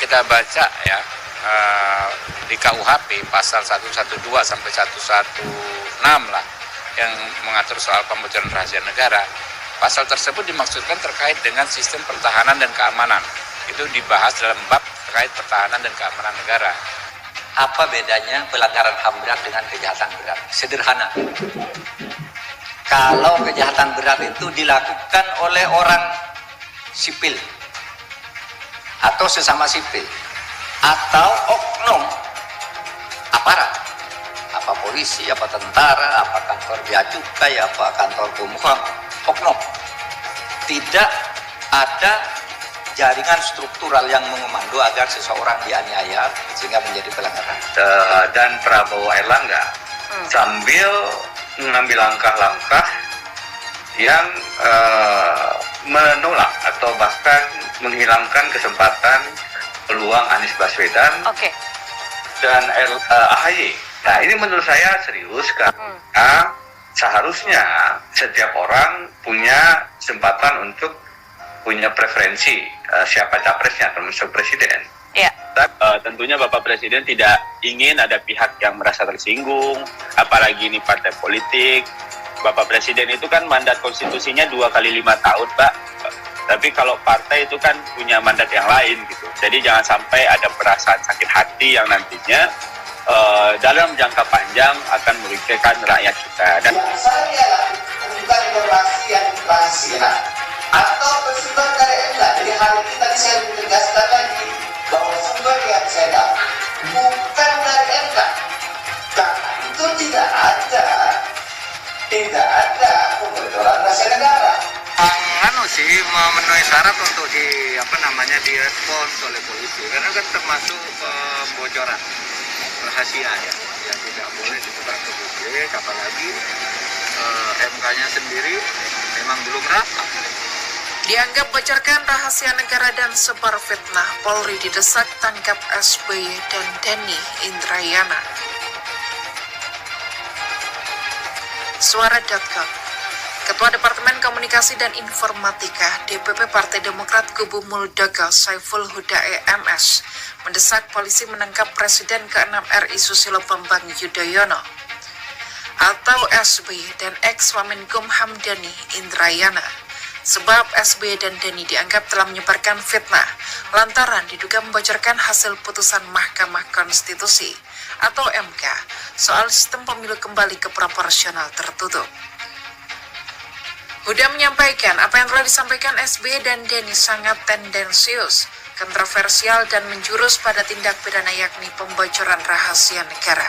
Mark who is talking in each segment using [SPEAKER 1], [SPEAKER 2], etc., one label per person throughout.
[SPEAKER 1] kita baca ya di KUHP pasal 112 sampai 116 lah yang mengatur soal pembocoran rahasia negara. Pasal tersebut dimaksudkan terkait dengan sistem pertahanan dan keamanan. Itu dibahas dalam bab terkait pertahanan dan keamanan negara.
[SPEAKER 2] Apa bedanya pelanggaran HAM berat dengan kejahatan berat? Sederhana. Kalau kejahatan berat itu dilakukan oleh orang sipil atau sesama sipil atau oknum aparat, apa polisi, apa tentara, apa kantor bea cukai, apa kantor kumham, oknum. Tidak ada jaringan struktural yang mengomando agar seseorang dianiaya sehingga menjadi pelanggaran.
[SPEAKER 3] Dan Prabowo Erlangga sambil mengambil langkah-langkah yang menolak atau bahkan menghilangkan kesempatan peluang Anies Baswedan dan AHY. Nah, ini menurut saya serius karena seharusnya setiap orang punya kesempatan untuk punya preferensi siapa capresnya termasuk presiden.
[SPEAKER 4] Ya.
[SPEAKER 5] Tentunya Bapak Presiden tidak ingin ada pihak yang merasa tersinggung, apalagi ini partai politik. Bapak Presiden itu kan mandat konstitusinya 2 kali 5 tahun, Pak. Tapi kalau partai itu kan punya mandat yang lain gitu. Jadi jangan sampai ada perasaan sakit hati yang nantinya dalam jangka panjang akan merugikan rakyat kita. Dan
[SPEAKER 6] saya bukan informasi yang rahasia atau bersumber dari MK. Jadi hari ini tadi saya lebih tegaskan lagi bahwa sumber yang saya dapat bukan dari MK. Karena itu tidak ada pembocoran rahasia negara.
[SPEAKER 3] Memenuhi syarat untuk direspons oleh polisi karena kan termasuk pembocoran rahasia ya yang tidak boleh dibuka ke publik, apalagi MK-nya sendiri memang belum rapat.
[SPEAKER 4] Dianggap bocorkan rahasia negara dan sebar fitnah, Polri didesak tangkap SBY dan Denny Indrayana. Suara.com. Ketua Departemen Komunikasi dan Informatika DPP Partai Demokrat Kubu Muldoko Saiful Huda MS mendesak polisi menangkap Presiden ke-6 RI Susilo Bambang Yudhoyono atau SBY dan ex-Wamenkumham Denny Indrayana. Sebab SBY dan Denny dianggap telah menyebarkan fitnah lantaran diduga membocorkan hasil putusan Mahkamah Konstitusi atau MK soal sistem pemilu kembali ke proporsional tertutup. Huda menyampaikan apa yang telah disampaikan SBY dan Denny sangat tendensius, kontroversial dan menjurus pada tindak pidana yakni pembocoran rahasia negara.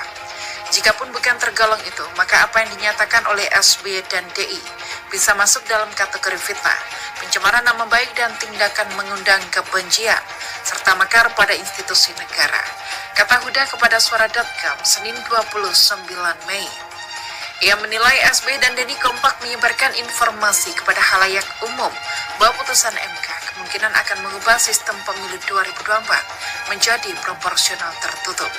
[SPEAKER 4] Jikapun bukan tergolong itu, maka apa yang dinyatakan oleh SBY dan DI bisa masuk dalam kategori fitnah, pencemaran nama baik dan tindakan mengundang kebencian, serta makar pada institusi negara. Kata Huda kepada Suara.com Senin 29 Mei. Ia menilai SBY dan Denny kompak menyebarkan informasi kepada halayak umum bahwa putusan MK kemungkinan akan mengubah sistem pemilu 2024 menjadi proporsional tertutup.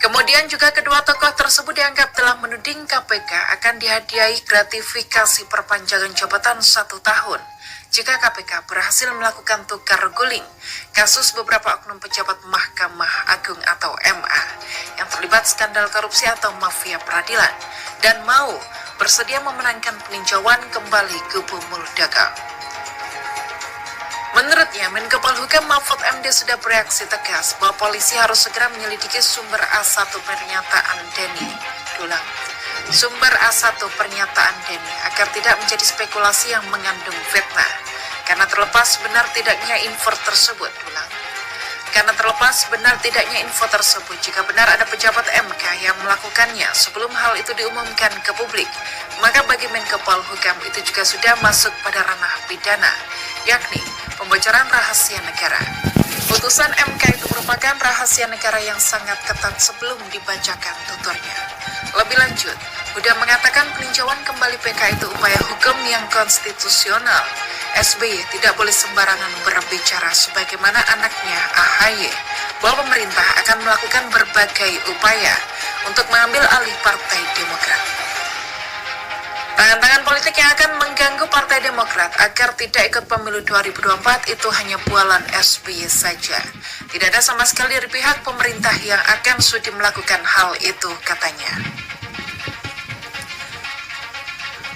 [SPEAKER 4] Kemudian juga kedua tokoh tersebut dianggap telah menuding KPK akan dihadiahi gratifikasi perpanjangan jabatan 1 tahun jika KPK berhasil melakukan tukar guling kasus beberapa oknum pejabat Mahkamah Agung atau MA yang terlibat skandal korupsi atau mafia peradilan dan mau bersedia memenangkan peninjauan kembali Kubu Muldoko. Menurutnya, Menko Polhukam Mahfud MD sudah bereaksi tegas bahwa polisi harus segera menyelidiki sumber A1 pernyataan Denny. Sumber A1 pernyataan Denny agar tidak menjadi spekulasi yang mengandung fitnah. Karena terlepas benar tidaknya info tersebut, jika benar ada pejabat MK yang melakukannya sebelum hal itu diumumkan ke publik, maka bagi Menko Polhukam itu juga sudah masuk pada ranah pidana, yakni pembocoran rahasia negara. Putusan MK itu merupakan rahasia negara yang sangat ketat sebelum dibacakan tuturnya. Lebih lanjut, Huda mengatakan peninjauan kembali PK itu upaya hukum yang konstitusional. SBY tidak boleh sembarangan berbicara sebagaimana anaknya AHY bahwa pemerintah akan melakukan berbagai upaya untuk mengambil alih Partai Demokrat. Tak Penentangan politik yang akan mengganggu Partai Demokrat agar tidak ikut pemilu 2024 itu hanya bualan SBY saja. Tidak ada sama sekali dari pihak pemerintah yang akan sudi melakukan hal itu, katanya.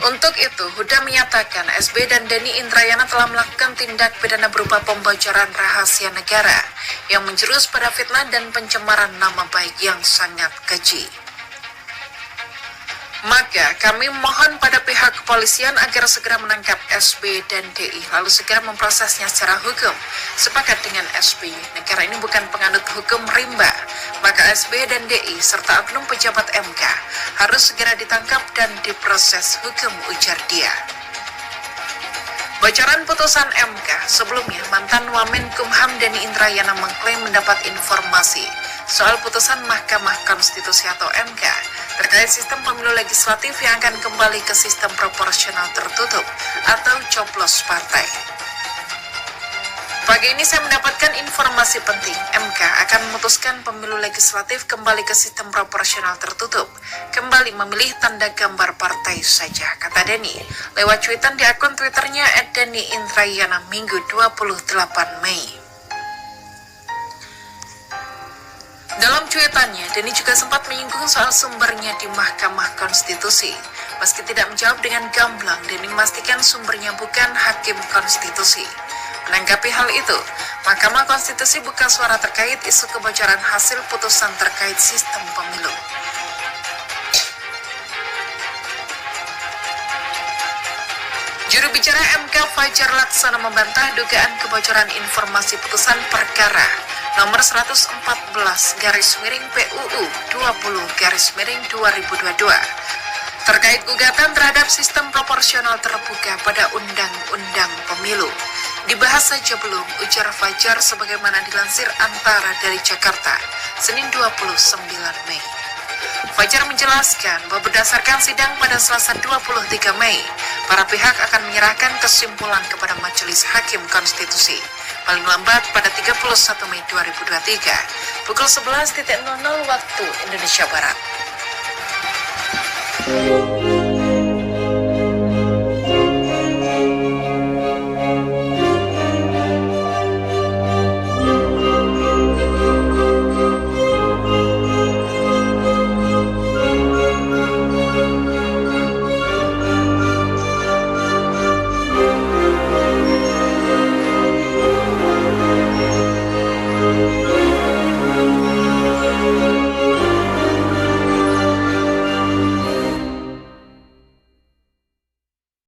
[SPEAKER 4] Untuk itu, Huda menyatakan SBY dan Denny Indrayana telah melakukan tindak pidana berupa pembocoran rahasia negara yang menjurus pada fitnah dan pencemaran nama baik yang sangat keji. Maka kami mohon pada pihak kepolisian agar segera menangkap SBY dan DI lalu segera memprosesnya secara hukum. Sepakat dengan SBY, negara ini bukan penganut hukum rimba. Maka SBY dan DI serta oknum pejabat MK harus segera ditangkap dan diproses hukum, ujar dia. Bocoran putusan MK sebelumnya, mantan Wamenkumham Denny Indrayana mengklaim mendapat informasi soal putusan Mahkamah Konstitusi atau MK terkait sistem pemilu legislatif yang akan kembali ke sistem proporsional tertutup atau coblos partai. Pagi ini saya mendapatkan informasi penting, MK akan memutuskan pemilu legislatif kembali ke sistem proporsional tertutup, kembali memilih tanda gambar partai saja, kata Denny, lewat cuitan di akun Twitternya @DennyIndrayana Minggu 28 Mei. Dalam cuitannya, Denny juga sempat menyinggung soal sumbernya di Mahkamah Konstitusi. Meski tidak menjawab dengan gamblang, Denny memastikan sumbernya bukan Hakim Konstitusi. Menanggapi hal itu, Mahkamah Konstitusi buka suara terkait isu kebocoran hasil putusan terkait sistem pemilu. Juru bicara MK Fajar Laksana membantah dugaan kebocoran informasi putusan perkara nomor 114/PUU 20/2022 terkait gugatan terhadap sistem proporsional terbuka pada Undang-Undang Pemilu. Dibahas saja belum, ujar Fajar sebagaimana dilansir Antara dari Jakarta, Senin 29 Mei. Fajar menjelaskan bahwa berdasarkan sidang pada Selasa 23 Mei, para pihak akan menyerahkan kesimpulan kepada Majelis Hakim Konstitusi paling lambat pada 31 Mei 2023 pukul 11.00 waktu Indonesia Barat.